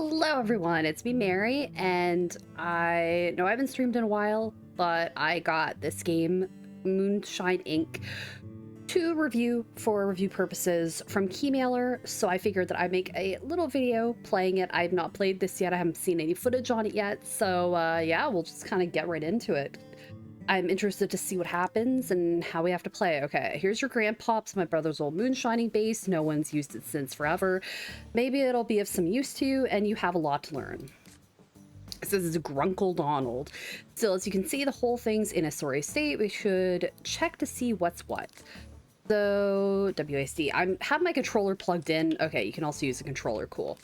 Hello everyone, it's me Mary, and I know I haven't streamed in a while, but I got this game, Moonshine Inc, to review for review purposes from Keymailer, so I figured that I'd make a little video playing it. I have not played this yet, I haven't seen any footage on it yet, so yeah, we'll just kind of get right into it. I'm interested to see what happens and how we have to play. Okay, here's your GameChops, my brother's old moonshining base. No one's used it since forever. Maybe it'll be of some use to you, and you have a lot to learn. This is Grunkle Donald. So as you can see, the whole thing's in a sorry state. We should check to see what's what. So, WASD. I have my controller plugged in. Okay, you can also use the controller, cool.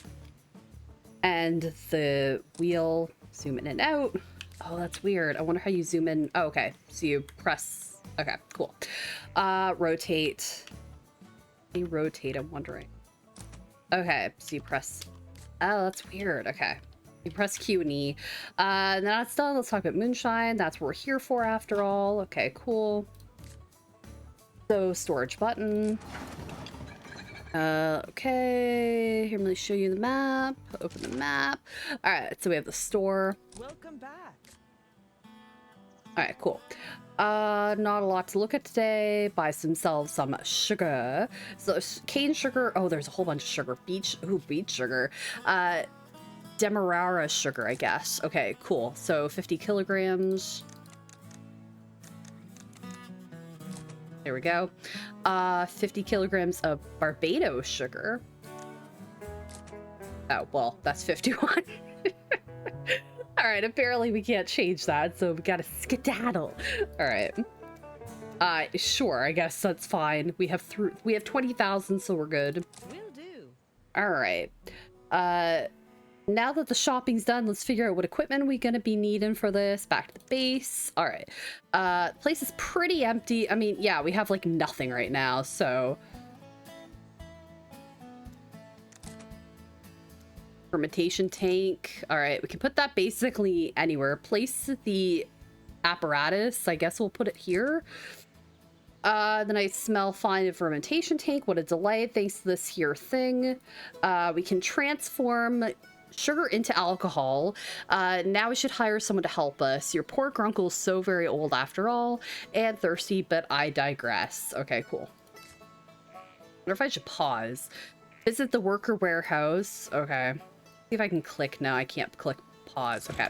And the wheel, zoom in and out. Oh, that's weird. I wonder how you zoom in. Oh, okay. So you press. Okay, cool. Rotate. You rotate, I'm wondering. Okay, so you press. Oh, that's weird. Okay. You press Q and E. And then that's done. Let's talk about Moonshine. That's what we're here for after all. Okay, cool. So, storage button. Okay. Here, let me show you the map. Open the map. All right, so we have the store. Welcome back. All right, cool. Not a lot to look at today. Buy themselves some sugar. So cane sugar. Oh, there's a whole bunch of sugar. Beet sugar. Demerara sugar, I guess. Okay, cool. So 50 kilograms. There we go. 50 kilograms of Barbados sugar. Oh, well, that's 51. All right, apparently we can't change that, so we gotta skedaddle. All right. Sure, I guess that's fine. We have 20,000, so we're good. Will do. All right. Now that the shopping's done, let's figure out what equipment we're gonna be needing for this. Back to the base. All right. The place is pretty empty. I mean, yeah, we have like nothing right now, so. Fermentation tank. All right, we can put that basically anywhere. Place the apparatus. I guess we'll put it here. Then I smell fine in fermentation tank. What a delight. Thanks to this here thing. We can transform sugar into alcohol. Now we should hire someone to help us. Your poor grunkle is so very old after all, and thirsty, but I digress. Okay, cool. I wonder if I should pause. Visit the worker warehouse. Okay. See if I can click. No, I can't click pause. Okay.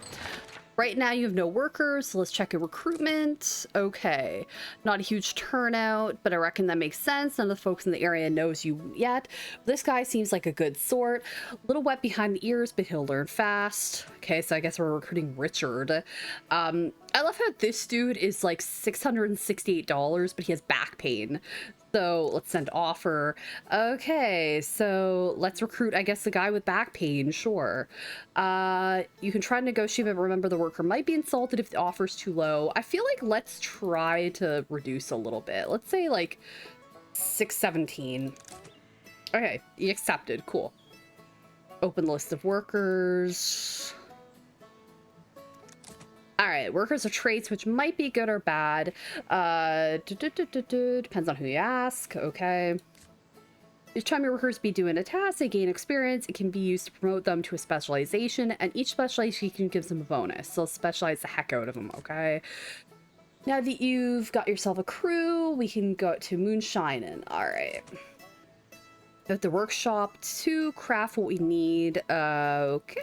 Right now you have no workers, so let's check your recruitment. Okay. Not a huge turnout, but I reckon that makes sense. None of the folks in the area knows you yet. This guy seems like a good sort. A little wet behind the ears, but he'll learn fast. Okay, so I guess we're recruiting Richard. I love how this dude is like $668, but he has back pain. So let's send offer. Okay, so let's recruit, I guess, the guy with back pain, sure. You can try to negotiate, but remember the worker might be insulted if the offer's too low. I feel like let's try to reduce a little bit. Let's say like 617. Okay, he accepted, cool. Open list of workers. All right, workers are traits, which might be good or bad. Depends on who you ask. Okay. Each time your workers be doing a task, they gain experience. It can be used to promote them to a specialization, and each specialization gives them a bonus. So specialize the heck out of them, okay? Now that you've got yourself a crew, we can go to Moonshine Inc. All right. At the workshop to craft what we need. Okay.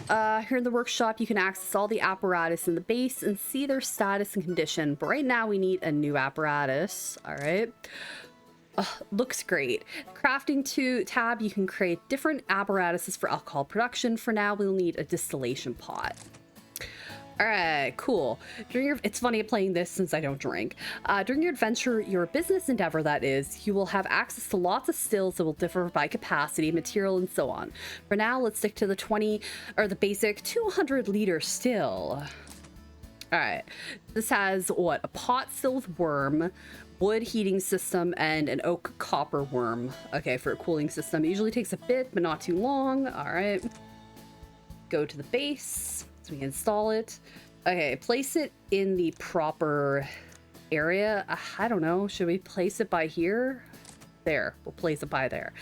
Here in the workshop, you can access all the apparatus in the base and see their status and condition. But right now, we need a new apparatus. All right. Looks great. Crafting tab, you can create different apparatuses for alcohol production. For now, we'll need a distillation pot. All right, cool. It's funny playing this since I don't drink. During your adventure, your business endeavor, that is, you will have access to lots of stills that will differ by capacity, material, and so on. For now, let's stick to the basic 200-liter still. All right, this has what? A pot still with worm, wood heating system, and an oak copper worm. Okay, for a cooling system. It usually takes a bit, but not too long. All right. Go to the base. So we can install it. Okay, place it in the proper area. I don't know. Should we place it by here? There, we'll place it by there.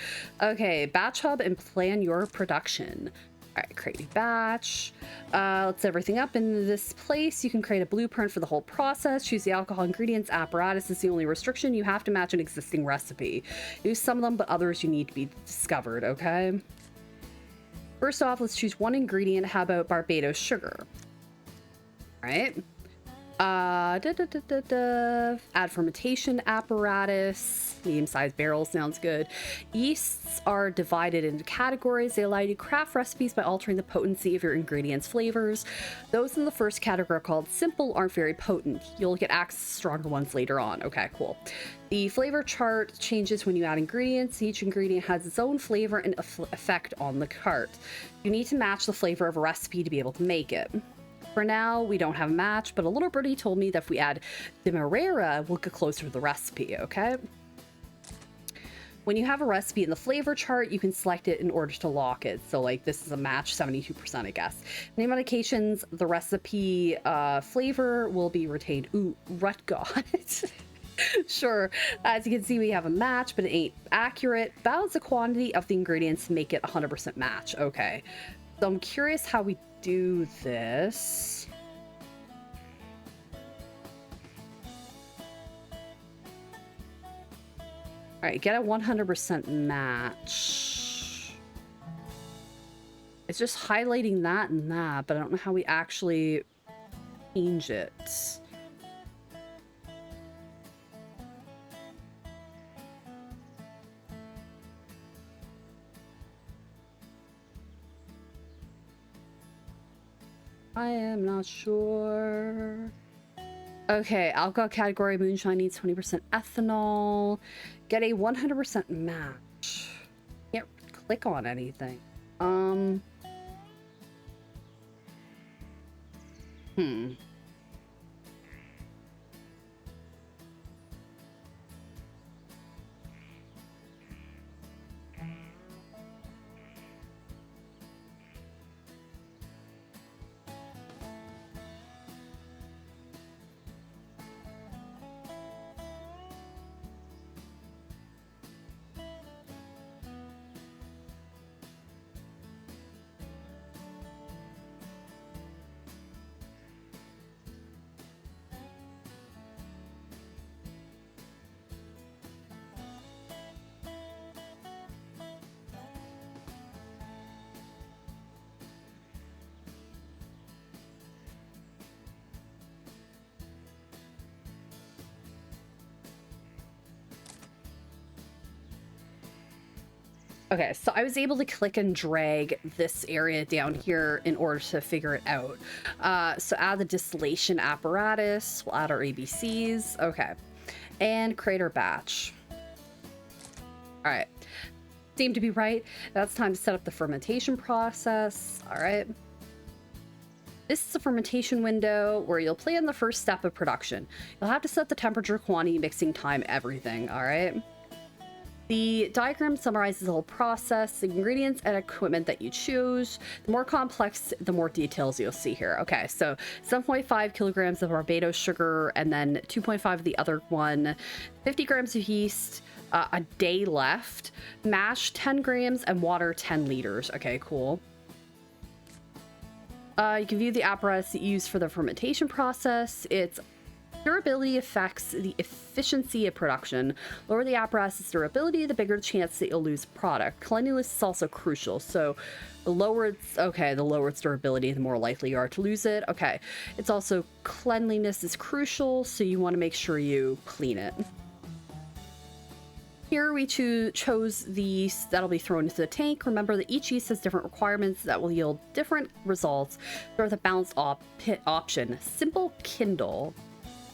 Okay, batch hub and plan your production. All right, create a batch. Let's set everything up in this place. You can create a blueprint for the whole process. Choose the alcohol ingredients. Apparatus is the only restriction. You have to match an existing recipe. Use some of them, but others you need to be discovered, okay? First off, let's choose one ingredient. How about Barbados sugar? All right. Add fermentation apparatus. Medium-sized barrel sounds good. Yeasts are divided into categories. They allow you to craft recipes by altering the potency of your ingredients' flavors. Those in the first category are called simple, aren't very potent. You'll get access to stronger ones later on. Okay, cool. The flavor chart changes when you add ingredients. Each ingredient has its own flavor and effect on the cart. You need to match the flavor of a recipe to be able to make it. For now, we don't have a match, but a little birdie told me that if we add Demerara, we'll get closer to the recipe, okay? When you have a recipe in the flavor chart, you can select it in order to lock it. So, like, this is a match, 72%, I guess. Many medications, the recipe flavor will be retained. Ooh, rut god. Sure, as you can see, we have a match, but it ain't accurate. Balance the quantity of the ingredients to make it 100% match. Okay, so I'm curious how we do this. All right, get a 100% match. It's just highlighting that and that, but I don't know how we actually change it. I am not sure. Okay, alcohol category, Moonshine needs 20% ethanol. Get a 100% match. Can't click on anything. Okay, so I was able to click and drag this area down here in order to figure it out. So add the distillation apparatus, we'll add our ABCs, okay, and create our batch. All right, seemed to be right. That's time to set up the fermentation process. All right. This is a fermentation window where you'll plan the first step of production. You'll have to set the temperature, quantity, mixing time, everything, all right? The diagram summarizes the whole process, the ingredients and equipment that you choose. The more complex, the more details you'll see here. Okay, so 7.5 kilograms of Barbados sugar, and then 2.5 of the other one, 50 grams of yeast, a day left, mash 10 grams, and water 10 liters. Okay, cool. You can view the apparatus used for the fermentation process. Its durability affects the efficiency of production. Lower the apparatus's durability, the bigger the chance that you'll lose product. Cleanliness is also crucial. So the lower its durability, the more likely you are to lose it. Okay. It's also cleanliness is crucial, so you want to make sure you clean it. Here we chose the yeast that'll be thrown into the tank. Remember that each yeast has different requirements that will yield different results. There's a balanced option. Simple Kindle.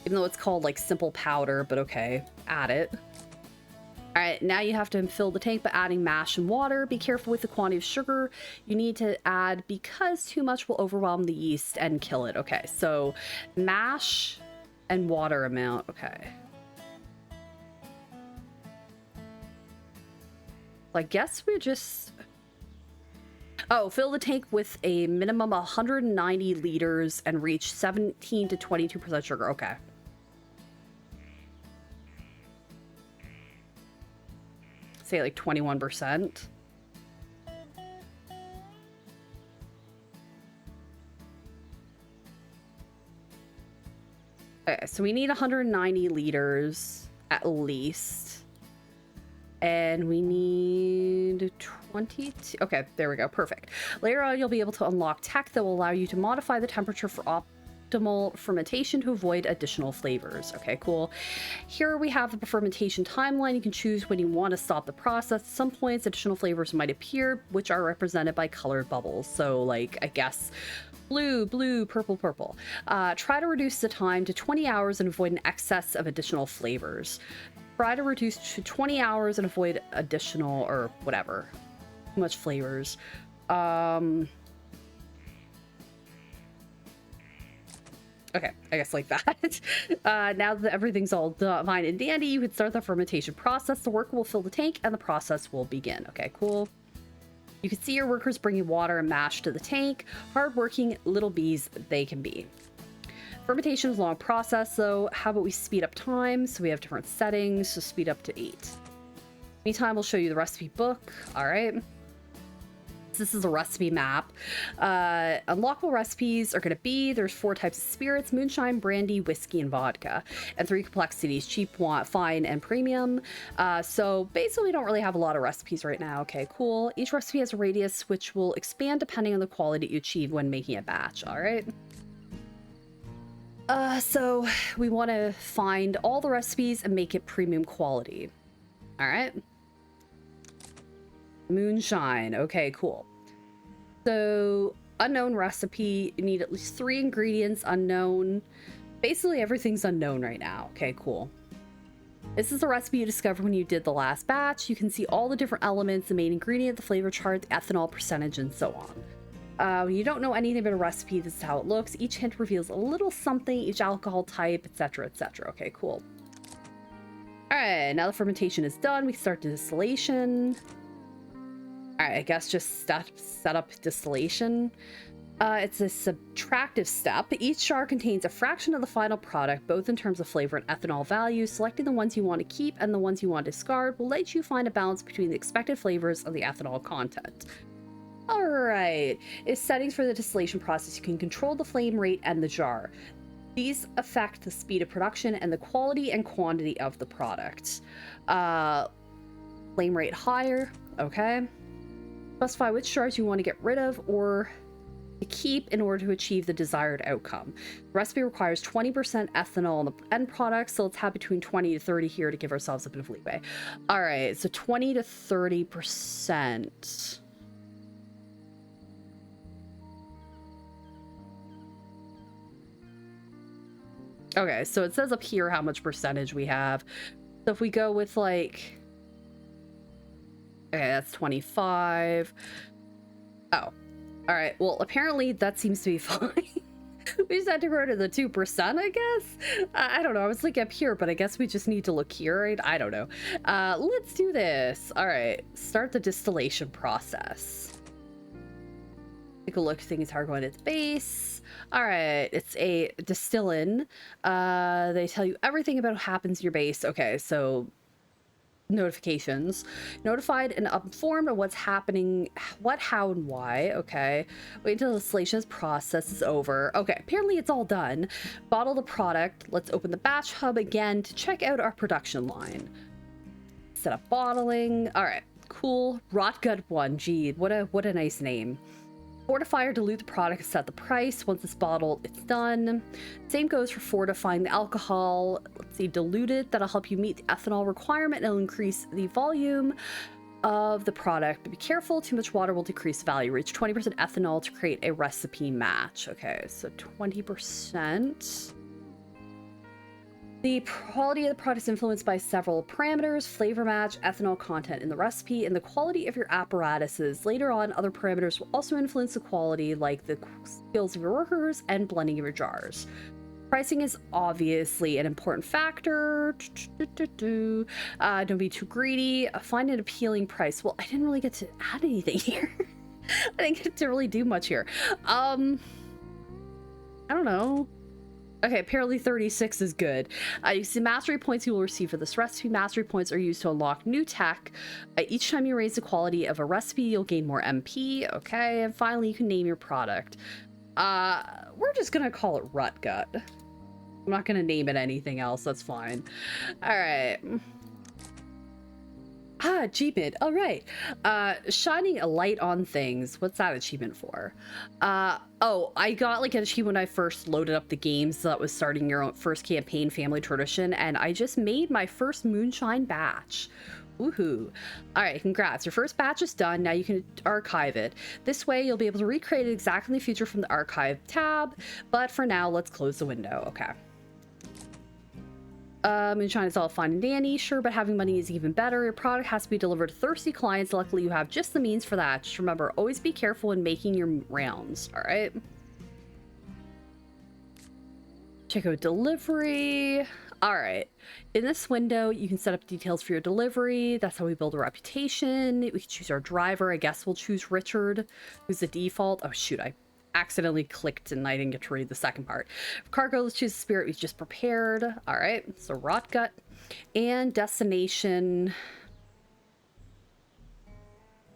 Even though it's called like simple powder, but okay, add it. All right, now you have to fill the tank by adding mash and water. Be careful with the quantity of sugar you need to add because too much will overwhelm the yeast and kill it. Okay, so mash and water amount, okay. I guess we're just... Oh, fill the tank with a minimum 190 liters and reach 17 to 22% sugar. Okay. say like 21%. Okay, so we need 190 liters at least. And we need 22. Okay, there we go. Perfect. Later on, you'll be able to unlock tech that will allow you to modify the temperature for optimal fermentation to avoid additional flavors. Okay, cool. Here we have the fermentation timeline. You can choose when you want to stop the process. At some points, additional flavors might appear, which are represented by colored bubbles. So, like, I guess blue, blue, purple, purple. Try to reduce the time to 20 hours and avoid an excess of additional flavors. Try to reduce to 20 hours and avoid additional or whatever. Too much flavors. Okay, I guess like that. Now that everything's all fine and dandy, you can start the fermentation process. The worker will fill the tank and the process will begin. Okay, cool. You can see your workers bringing water and mash to the tank. Hardworking little bees they can be. Fermentation is a long process, though. How about we speed up time? So we have different settings, so speed up to 8. Meantime, we'll show you the recipe book. All right. This is a recipe map. Unlockable recipes are going to be, there's 4 types of spirits: moonshine, brandy, whiskey, and vodka. And 3 complexities: cheap, fine, and premium. So basically we don't really have a lot of recipes right now. Okay, cool. Each recipe has a radius which will expand depending on the quality you achieve when making a batch. All right. So we want to find all the recipes and make it premium quality. All right. Moonshine. Okay, cool. So unknown recipe, you need at least 3 ingredients, unknown. Basically everything's unknown right now. Okay, cool. This is the recipe you discovered when you did the last batch. You can see all the different elements, the main ingredient, the flavor chart, the ethanol percentage, and so on. When you don't know anything about a recipe, this is how it looks. Each hint reveals a little something, each alcohol type, etc., etc. Okay, cool. All right, now the fermentation is done. We start distillation. All right, I guess just set up distillation. It's a subtractive step. Each jar contains a fraction of the final product, both in terms of flavor and ethanol value. Selecting the ones you want to keep and the ones you want to discard will let you find a balance between the expected flavors and the ethanol content. All right, is settings for the distillation process. You can control the flame rate and the jar. These affect the speed of production and the quality and quantity of the product. Flame rate higher, okay. Specify which jars you want to get rid of or to keep in order to achieve the desired outcome. The recipe requires 20% ethanol in the end product, so let's have between 20 to 30 here to give ourselves a bit of leeway. All right, so 20 to 30%. Okay, so it says up here how much percentage we have. So if we go with like, okay, that's 25. Oh, all right. Well, apparently that seems to be fine. We just had to go to the 2%, I guess. I don't know. I was like up here, but I guess we just need to look here, right? I don't know. Let's do this. All right, start the distillation process. Take a look. Things are going at the base. All right, it's a distill-in. They tell you everything about what happens in your base. Okay, so notifications. Notified and informed of what's happening, what, how, and why. Okay, wait until the distillation process is over. Okay, apparently it's all done. Bottle the product. Let's open the batch hub again to check out our production line. Set up bottling. All right, cool. Rot gut 1. Gee, what a nice name. Fortify or dilute the product, set the price. Once it's bottled, it's done. Same goes for fortifying the alcohol. Let's see, dilute it. That'll help you meet the ethanol requirement. It'll increase the volume of the product, but be careful, too much water will decrease value. Reach 20% ethanol to create a recipe match. Okay, so 20%. The quality of the product is influenced by several parameters: flavor match, ethanol content in the recipe, and the quality of your apparatuses. Later on, other parameters will also influence the quality, like the skills of your workers and blending of your jars. Pricing is obviously an important factor. Don't be too greedy. Find an appealing price. Well, I didn't really get to add anything here. I didn't get to really do much here. I don't know. Okay, apparently 36 is good. You see mastery points you will receive for this recipe. Mastery points are used to unlock new tech. Each time you raise the quality of a recipe, you'll gain more MP. Okay, and finally, you can name your product. We're just gonna call it Rut Gut. I'm not gonna name it anything else. That's fine. All right. Achievement. All right. Shining a light on things. What's that achievement for? Oh, I got like an achievement when I first loaded up the game, so that was starting your own first campaign, family tradition, and I just made my first moonshine batch. Woohoo. All right, congrats. Your first batch is done. Now you can archive it. This way you'll be able to recreate it exactly in the future from the archive tab, but for now, let's close the window. Okay. Moonshine is all fine and dandy, sure, but having money is even better. Your product has to be delivered to thirsty clients. Luckily, you have just the means for that. Just remember, always be careful when making your rounds, all right? Check out delivery. All right. In this window, you can set up details for your delivery. That's how we build a reputation. We can choose our driver. I guess we'll choose Richard, who's the default. Oh, shoot, I accidentally clicked and I didn't get to read the second part. For cargo, let's choose the spirit we've just prepared. All right, so rot gut and destination.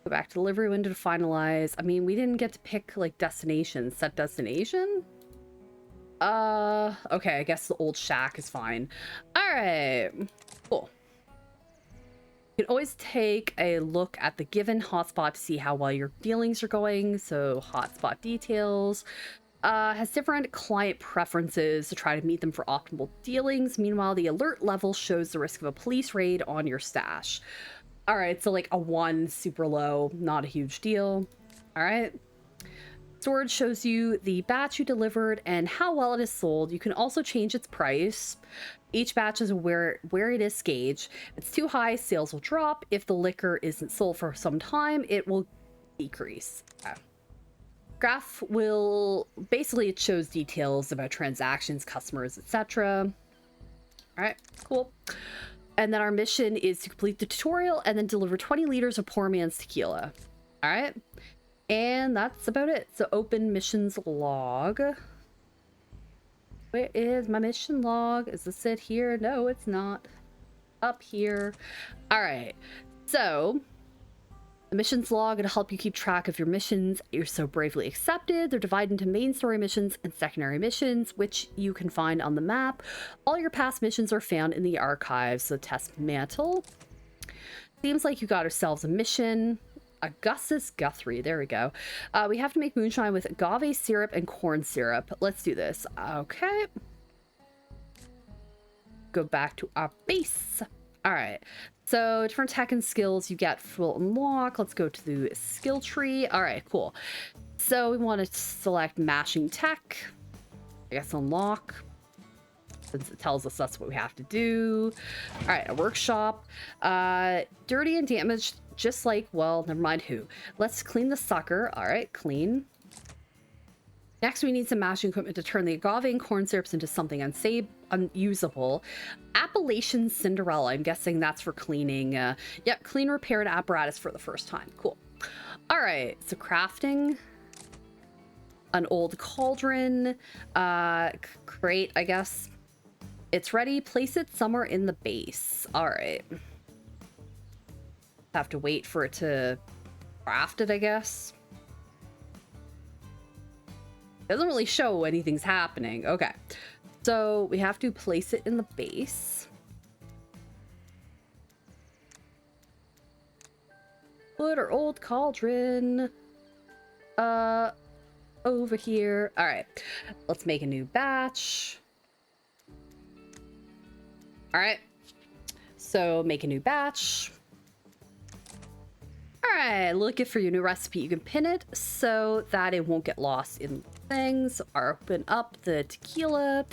Go back to delivery window to finalize. I mean, we didn't get to pick like destination. Set destination. Okay, I guess the old shack is fine. All right, cool. You can always take a look at the given hotspot to see how well your dealings are going. So hotspot details has different client preferences to try to meet them for optimal dealings. Meanwhile, the alert level shows the risk of a police raid on your stash. All right, so like a 1, super low, not a huge deal. All right. Storage shows you the batch you delivered and how well it is sold. You can also change its price. Each batch is where it is gauged. If it's too high, sales will drop. If the liquor isn't sold for some time, it will decrease. Okay. Graph will basically, it shows details about transactions, customers, etc. All right, cool. And then our mission is to complete the tutorial and then deliver 20 liters of poor man's tequila. All right, and that's about it. So open missions log. Where is my mission log? Is this it here? No, it's not. Up here. All right. So the missions log will help you keep track of your missions you're so bravely accepted. They're divided into main story missions and secondary missions, which you can find on the map. All your past missions are found in the archives. So test mantle. Seems like you got ourselves a mission. Augustus Guthrie, there we go. We have to make moonshine with agave syrup and corn syrup. Let's do this. Okay. Go back to our base. All right. So different tech and skills you get will unlock. Let's go to the skill tree. All right, cool. So we want to select mashing tech. I guess unlock, since it tells us that's what we have to do. All right, a workshop. Dirty and damaged, just like, well, never mind who. Let's clean the sucker. All right, clean. Next, we need some mashing equipment to turn the agave and corn syrups into something unusable. Appalachian Cinderella. I'm guessing that's for cleaning. Yep, clean repaired apparatus for the first time. Cool. All right, so crafting. An old cauldron. Crate, I guess. It's ready. Place it somewhere in the base. All right. Have to wait for it to craft it, I guess. Doesn't really show anything's happening. Okay. So we have to place it in the base. Put our old cauldron over here. All right. Let's make a new batch. All right. So make a new batch. All right, looking for your new recipe. You can pin it so that it won't get lost in things. Open up the tequila.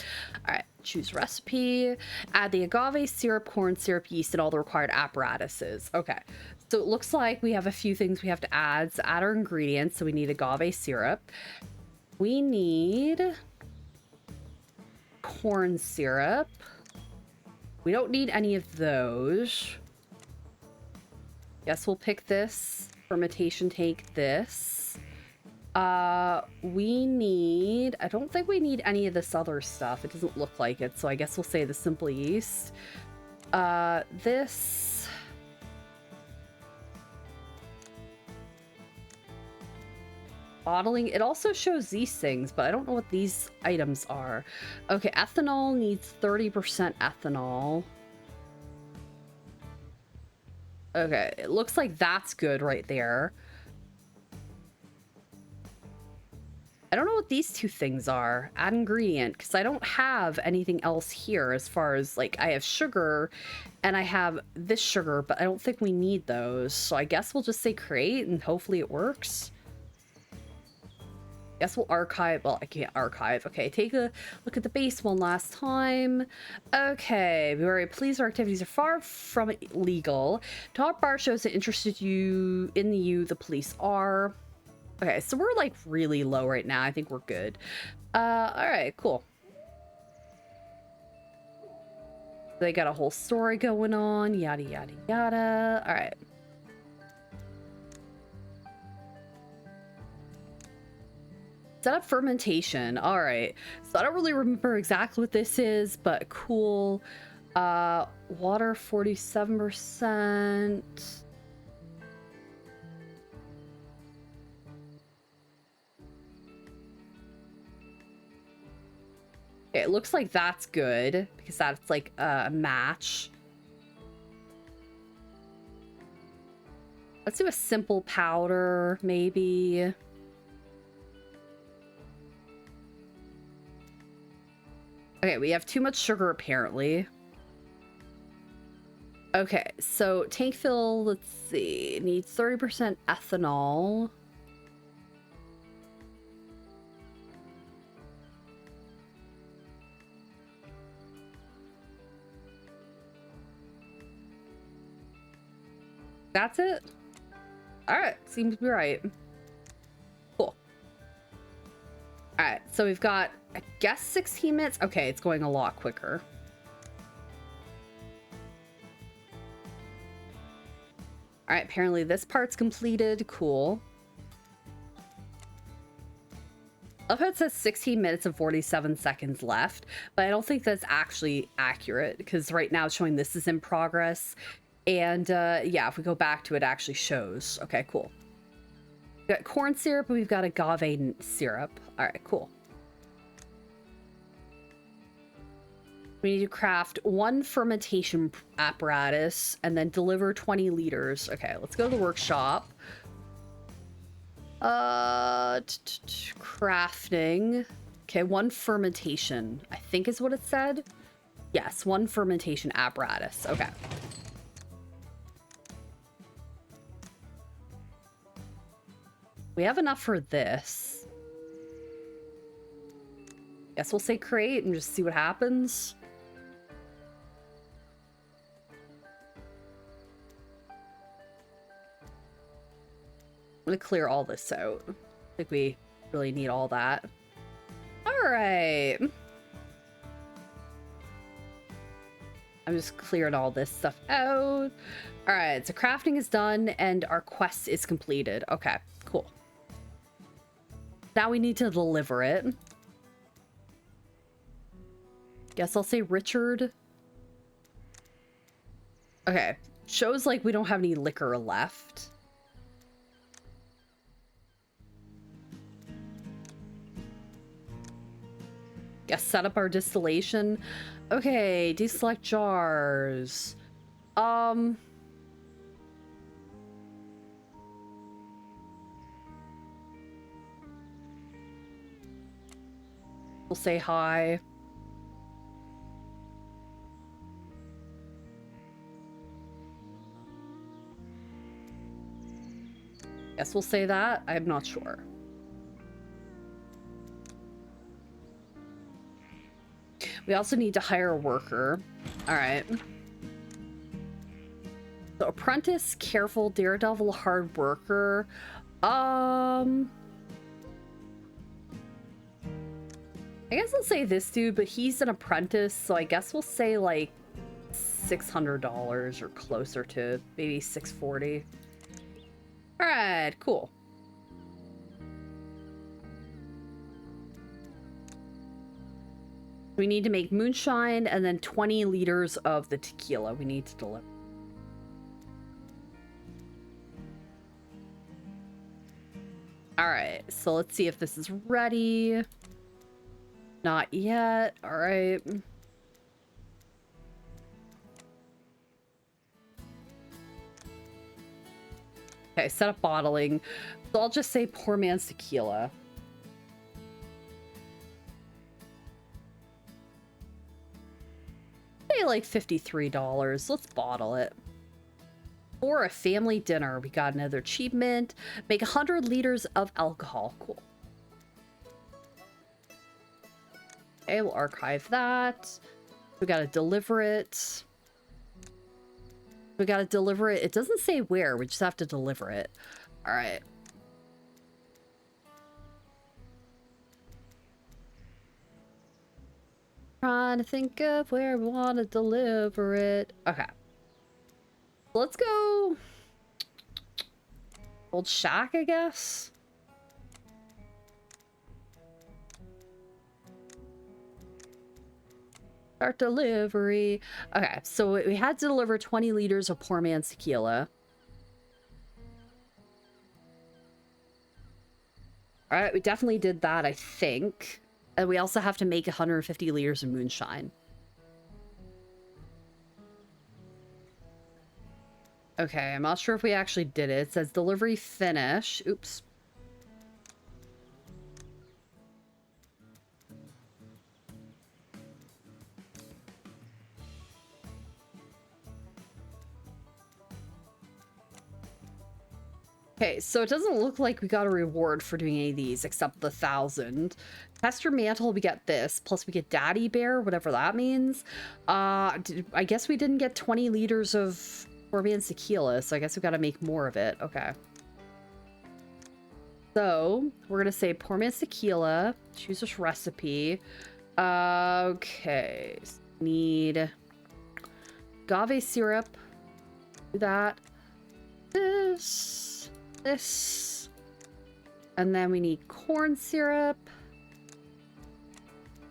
All right, choose recipe. Add the agave syrup, corn syrup, yeast, and all the required apparatuses. Okay, so it looks like we have a few things we have to add. So add our ingredients. So we need agave syrup. We need corn syrup. We don't need any of those. Guess we'll pick this. Fermentation tank, this. We need, I don't think we need any of this other stuff. It doesn't look like it, so I guess we'll say the simple yeast. This... bottling, it also shows these things, but I don't know what these items are. Okay, ethanol needs 30% ethanol. Okay, it looks like that's good right there. I don't know what these two things are. Add ingredient, because I don't have anything else here as far as, like, I have sugar and I have this sugar, but I don't think we need those. So I guess we'll just say create and hopefully it works. Guess we'll archive. Well, I can't archive. Okay, take a look at the base one last time. Okay, we were pleased our activities are far from illegal. Top bar shows that interested you in the police are. Okay, so we're like really low right now. I think we're good. All right, cool. They got a whole story going on. Yada yada yada. All right. Set up fermentation. All right. So I don't really remember exactly what this is, but cool. Water 47%. Okay, it looks like that's good because that's like a match. Let's do a simple powder, maybe. Okay, we have too much sugar apparently. Okay, so tank fill, let's see, needs 30% ethanol. That's it? Alright, seems to be right. Cool. Alright, so we've got, I guess 16 minutes? Okay, it's going a lot quicker. Alright, apparently this part's completed. Cool. I love how it says 16 minutes and 47 seconds left, but I don't think that's actually accurate because right now it's showing this is in progress. And yeah, if we go back to it, it actually shows. Okay, cool. We've got corn syrup, and we've got agave syrup. All right, cool. We need to craft 1 fermentation apparatus and then deliver 20 liters. Okay, let's go to the workshop. Crafting. Okay, 1 fermentation, I think is what it said. Yes, 1 fermentation apparatus. Okay. We have enough for this. Guess we'll say create and just see what happens. I'm gonna clear all this out. I think we really need all that. All right. I'm just clearing all this stuff out. All right, so crafting is done and our quest is completed. Okay, cool. Now we need to deliver it. Guess I'll say Richard. Okay, shows like we don't have any liquor left. Guess set up our distillation. Okay, deselect jars. We'll say hi. Guess we'll say that. I'm not sure. We also need to hire a worker. All right. So apprentice, careful, daredevil, hard worker. I guess I'll say this dude, but he's an apprentice, so I guess we'll say like $600 or closer to maybe $640. All right, cool. We need to make moonshine and then 20 liters of the tequila we need to deliver. All right, so let's see if this is ready. Not yet. All right. Okay, set up bottling. So I'll just say poor man's tequila. Pay like $53. Let's bottle it. For a family dinner, we got another achievement. Make 100 liters of alcohol. Cool. Okay, we'll archive that. We gotta deliver it. We gotta deliver it. It doesn't say where. We just have to deliver it. All right. Trying to think of where we want to deliver it. Okay. Let's go. Old shack, I guess. Start delivery. Okay, so we had to deliver 20 liters of poor man's tequila. All right, we definitely did that, I think. And we also have to make 150 liters of moonshine. Okay, I'm not sure if we actually did it. It says delivery finish. Oops. Okay, so it doesn't look like we got a reward for doing any of these except the 1,000. Tester mantle, we get this. Plus we get daddy bear, whatever that means. I guess we didn't get 20 liters of poor man's tequila, so I guess we got to make more of it. Okay. So we're going to say poor man's tequila. Choose this recipe. Okay. So need agave syrup. Do that. This, and then we need corn syrup.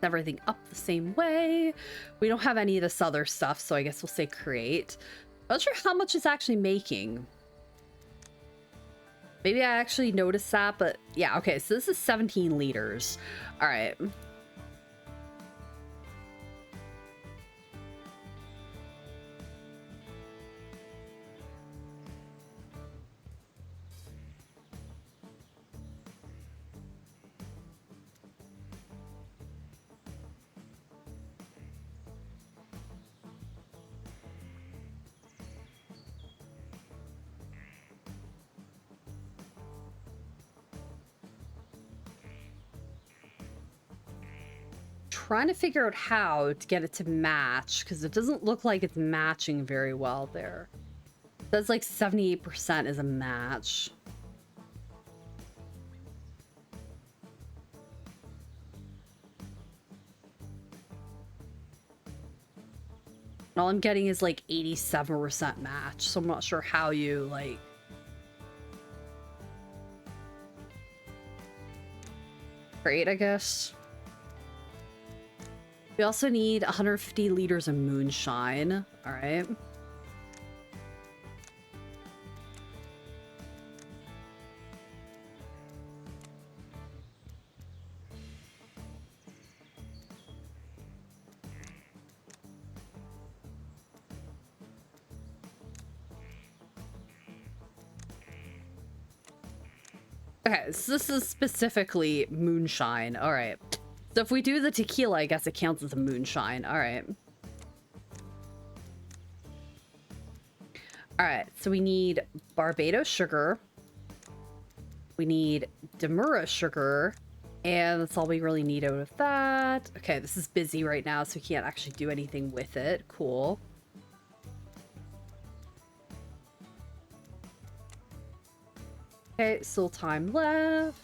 Everything up the same way. We don't have any of this other stuff, so I guess we'll say create. Not sure how much it's actually making. Maybe I actually noticed that, but yeah, okay, so this is 17 liters. All right. Trying to figure out how to get it to match because it doesn't look like it's matching very well there. It says like 78% is a match. And all I'm getting is like 87% match, so I'm not sure how you like. Great, I guess. We also need 150 liters of moonshine. All right. Okay, so this is specifically moonshine. All right. So if we do the tequila, I guess it counts as a moonshine. All right. All right, so we need Barbados sugar. We need Demura sugar. And that's all we really need out of that. Okay, this is busy right now, so we can't actually do anything with it. Cool. Okay, still time left.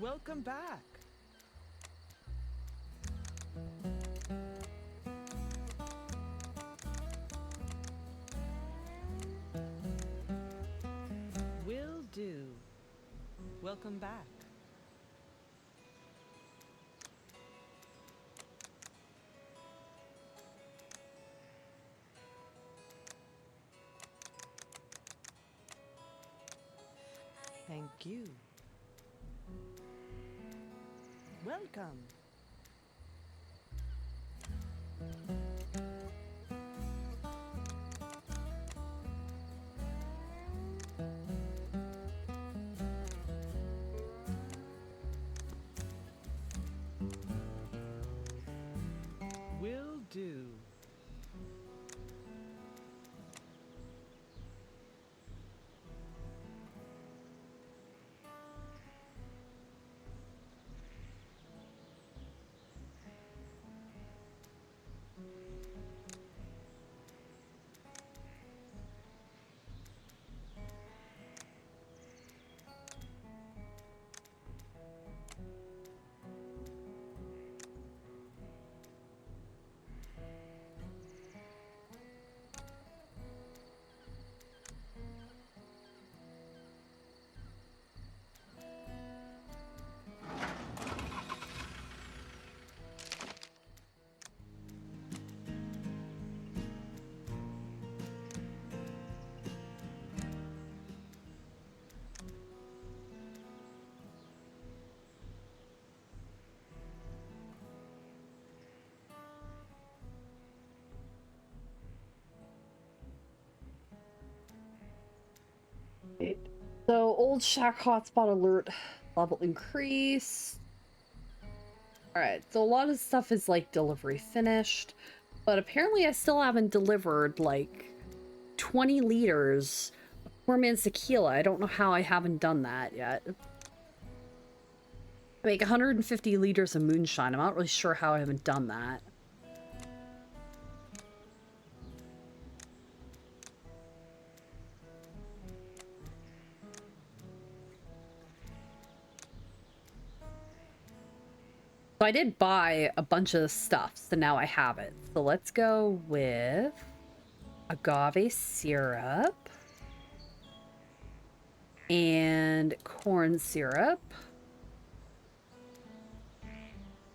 Welcome back. Will do. Welcome back. Thank you. Welcome. Will do. So old shack hotspot alert level increase. Alright, so a lot of stuff is like delivery finished, but apparently I still haven't delivered like 20 liters of poor man's tequila. I don't know how I haven't done that yet. I make 150 liters of moonshine. I'm not really sure how I haven't done that. So I did buy a bunch of stuff, so now I have it. So let's go with agave syrup and corn syrup,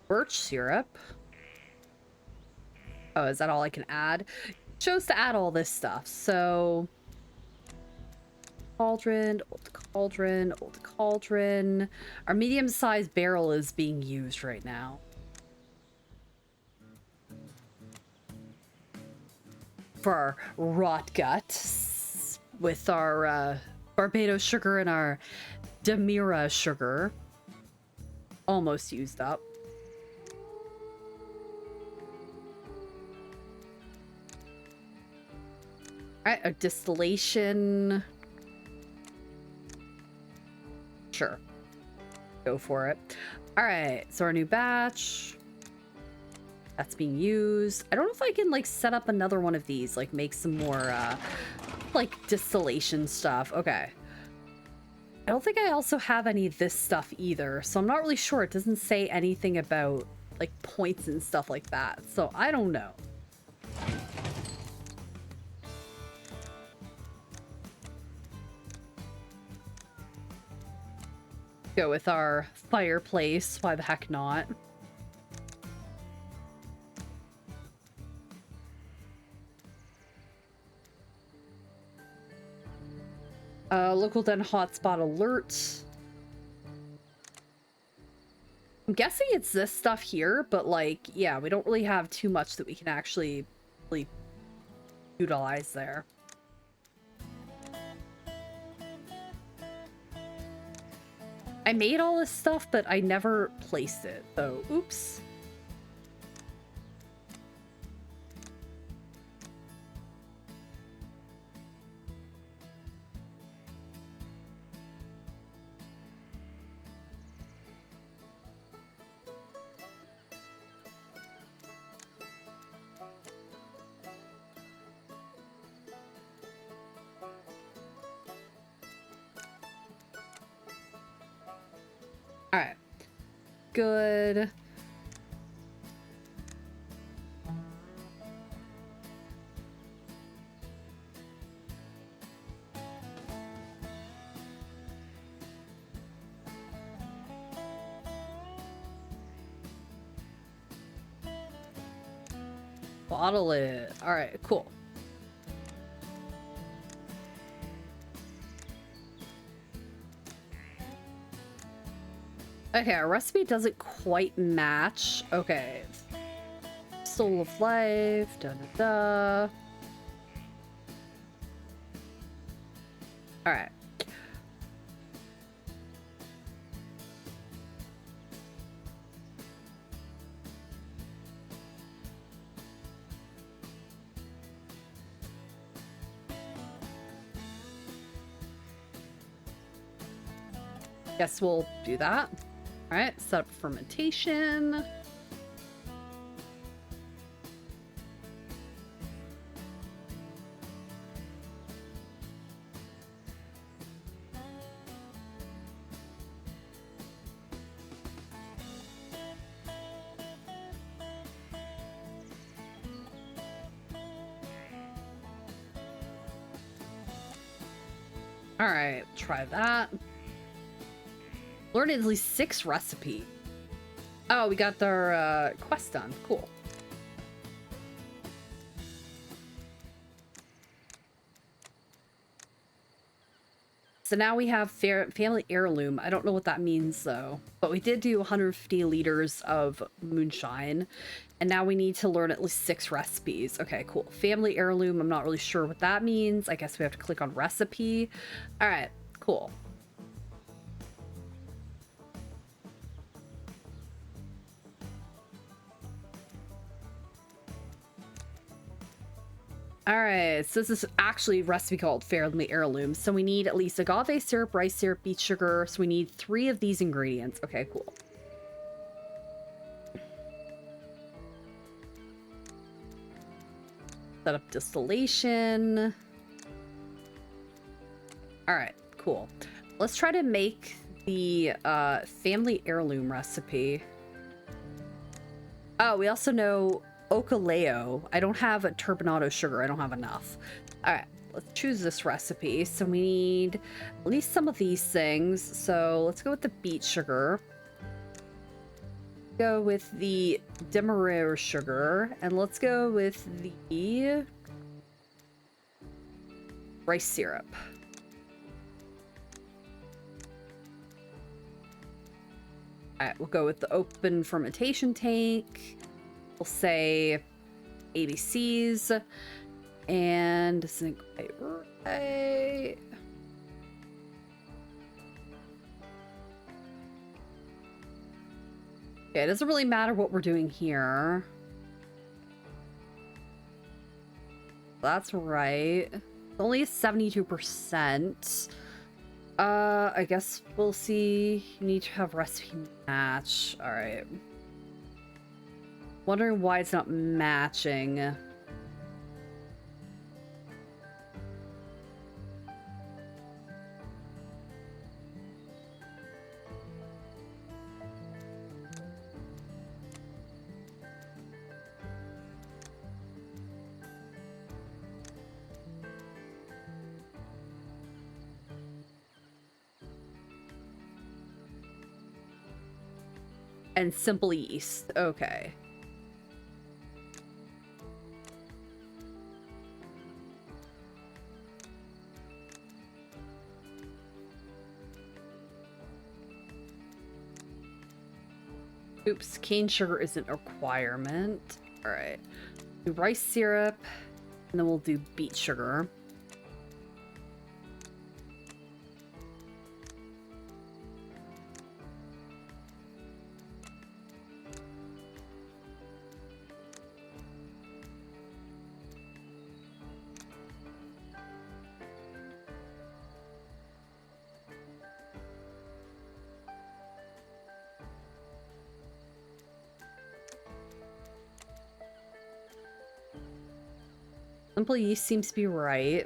birch syrup. Oh, is that all I can add? It shows to add all this stuff. So cauldron, old cauldron, old cauldron. Our medium-sized barrel is being used right now. For our rot gut with our Barbados sugar and our Demira sugar. Almost used up. Alright, a distillation. Sure. Go for it. Alright, so our new batch. That's being used. I don't know if I can like set up another one of these, like make some more like distillation stuff. Okay. I don't think I also have any of this stuff either, so I'm not really sure. It doesn't say anything about like points and stuff like that, so I don't know. Go with our fireplace. Why the heck not? Local den hotspot alert. I'm guessing it's this stuff here, but like, yeah, we don't really have too much that we can actually really utilize there. I made all this stuff, but I never placed it, so oops. All right. good. Bottle it. All right, cool. Okay, our recipe doesn't quite match. Okay. Soul of life, da-da-da. All right. Guess we'll do that. All right, set up fermentation. All right, try that. Learn at least 6 recipes. Oh, we got our quest done. Cool. So now we have family heirloom. I don't know what that means though, but we did do 150 liters of moonshine, and now we need to learn at least 6 recipes. Okay, cool. Family heirloom. I'm not really sure what that means. I guess we have to click on recipe. All right, cool. All right, so this is actually a recipe called Family Heirloom. So we need at least agave syrup, rice syrup, beet sugar. So we need 3 of these ingredients. Okay, cool. Set up distillation. All right, cool. Let's try to make the Family Heirloom recipe. Oh, we also know Okaleo. I don't have a turbinado sugar. I don't have enough. All right, let's choose this recipe. So we need at least some of these things. So let's go with the beet sugar. Go with the demerara sugar, and let's go with the rice syrup. All right, we'll go with the open fermentation tank. We'll say ABCs and zinc right. Okay, it doesn't really matter what we're doing here. That's right. It's only 72%. I guess we'll see. You need to have recipe match. All right. Wondering why it's not matching. And simple yeast. Okay. Oops, cane sugar isn't a requirement. All right. Do rice syrup, and then we'll do beet sugar. Simple yeast seems to be right.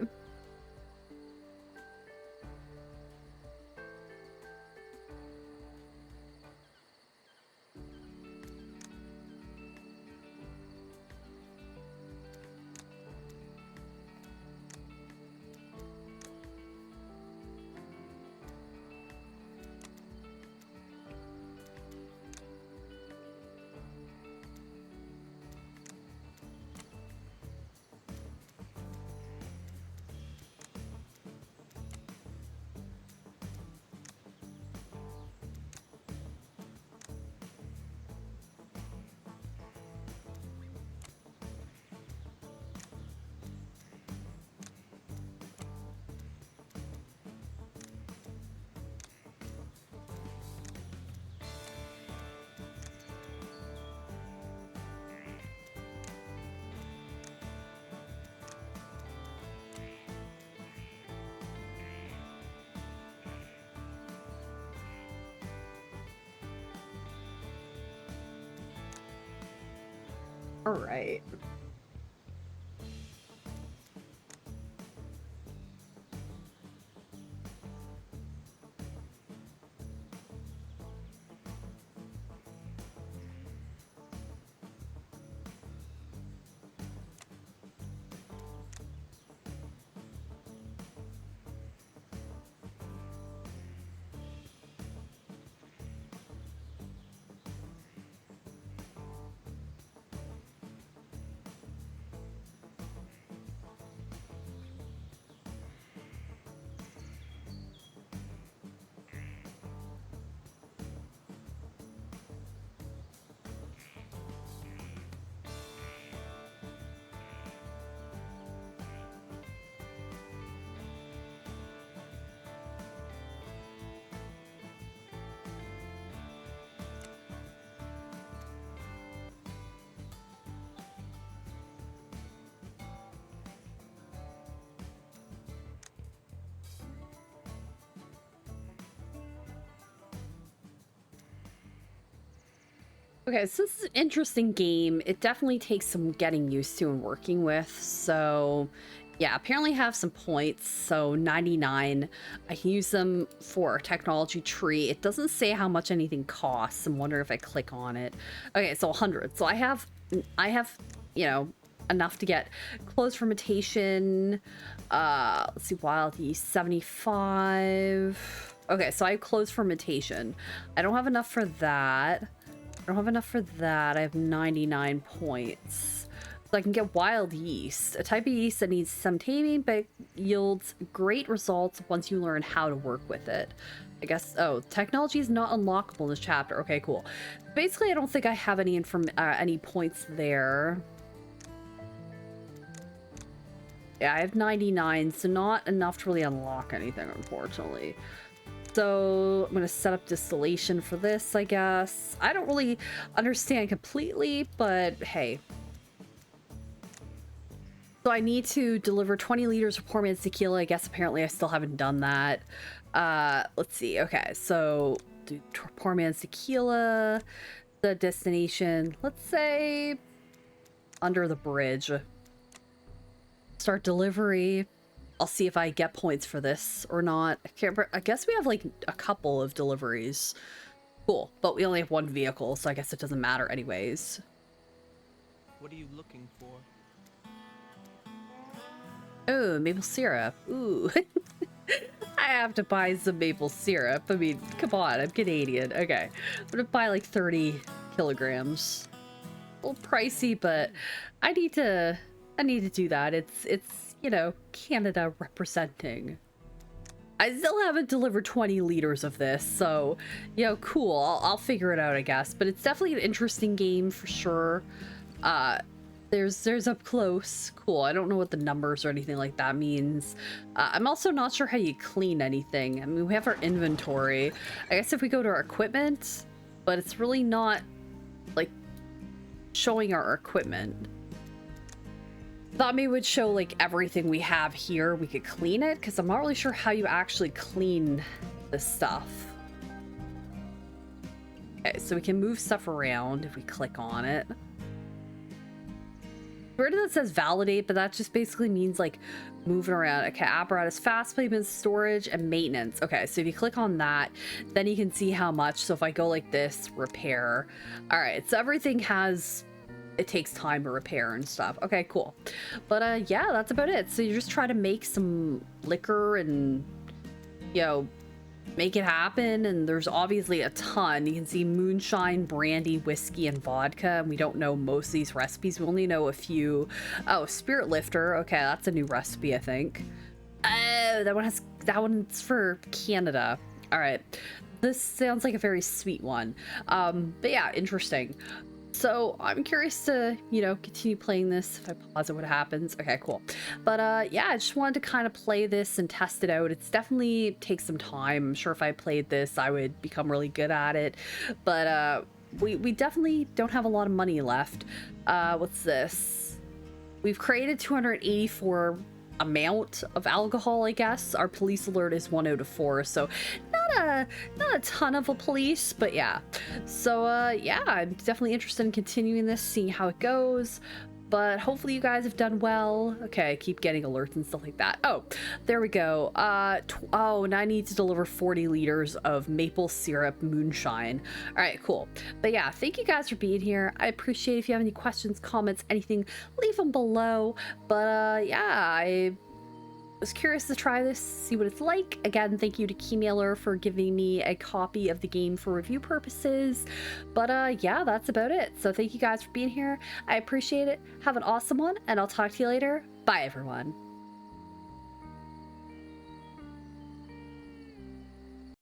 All right. Okay, so this is an interesting game. It definitely takes some getting used to and working with. So yeah, apparently I have some points. So 99, I can use them for a technology tree. It doesn't say how much anything costs. I'm wondering if I click on it. Okay, so 100. So I have, you know, enough to get closed fermentation. Let's see, wild yeast 75. Okay, so I have closed fermentation. I don't have enough for that. I don't have enough for that. I have 99 points. So I can get wild yeast, a type of yeast that needs some taming but yields great results once you learn how to work with it. I guess, oh, technology is not unlockable in this chapter. Okay, cool. Basically, I don't think I have any any points there. Yeah, I have 99, so not enough to really unlock anything, unfortunately. So I'm going to set up distillation for this, I guess. I don't really understand completely, but hey. So I need to deliver 20 liters of poor man's tequila. I guess apparently I still haven't done that. Let's see. Okay, so do poor man's tequila. The destination, let's say under the bridge. Start delivery. I'll see if I get points for this or not. I can't remember. I guess we have like a couple of deliveries. Cool, but we only have one vehicle, so I guess it doesn't matter anyways. What are you looking for? Oh, maple syrup. Ooh. I have to buy some maple syrup. I mean, come on, I'm Canadian. Okay, I'm gonna buy like 30 kilograms. A little pricey, but I need to do that. It's you know, Canada representing. I still haven't delivered 20 liters of this, so, you know, cool. I'll figure it out, I guess. But it's definitely an interesting game for sure. There's up close. Cool. I don't know what the numbers or anything like that means. I'm also not sure how you clean anything. I mean, we have our inventory. I guess if we go to our equipment, but it's really not, like, showing our equipment. Thought maybe it would show like everything we have here. We could clean it because I'm not really sure how you actually clean this stuff. Okay, so we can move stuff around if we click on it. Where that says validate, but that just basically means like moving around. Okay, apparatus, fast placement, storage, and maintenance. Okay, so if you click on that, then you can see how much. So if I go like this, repair. All right, so everything has, it takes time to repair and stuff. Okay, cool. But yeah, that's about it. So you just try to make some liquor and, you know, make it happen. And there's obviously a ton. You can see moonshine, brandy, whiskey, and vodka. And we don't know most of these recipes. We only know a few. Oh, spirit lifter. Okay, that's a new recipe, I think. Oh, that one's for Canada. All right. This sounds like a very sweet one. But yeah, interesting. So I'm curious to, you know, continue playing this. If I pause it, what happens? Okay, cool. But yeah, I just wanted to kind of play this and test it out. It's definitely takes some time. I'm sure if I played this, I would become really good at it. But we definitely don't have a lot of money left. What's this? We've created 284 amount of alcohol, I guess. Our police alert is 1 out of 4, so not not a ton of a police, but yeah. So yeah, I'm definitely interested in continuing this, seeing how it goes. But hopefully you guys have done well. Okay, I keep getting alerts and stuff like that. Oh, there we go. Oh, now I need to deliver 40 liters of maple syrup moonshine. All right, cool. But yeah, thank you guys for being here. I appreciate it. If you have any questions, comments, anything, leave them below. But yeah, I was curious to try this, see what it's like. Again, thank you to Keymailer for giving me a copy of the game for review purposes. But yeah, that's about it. So thank you guys for being here. I appreciate it. Have an awesome one, and I'll talk to you later. Bye, everyone.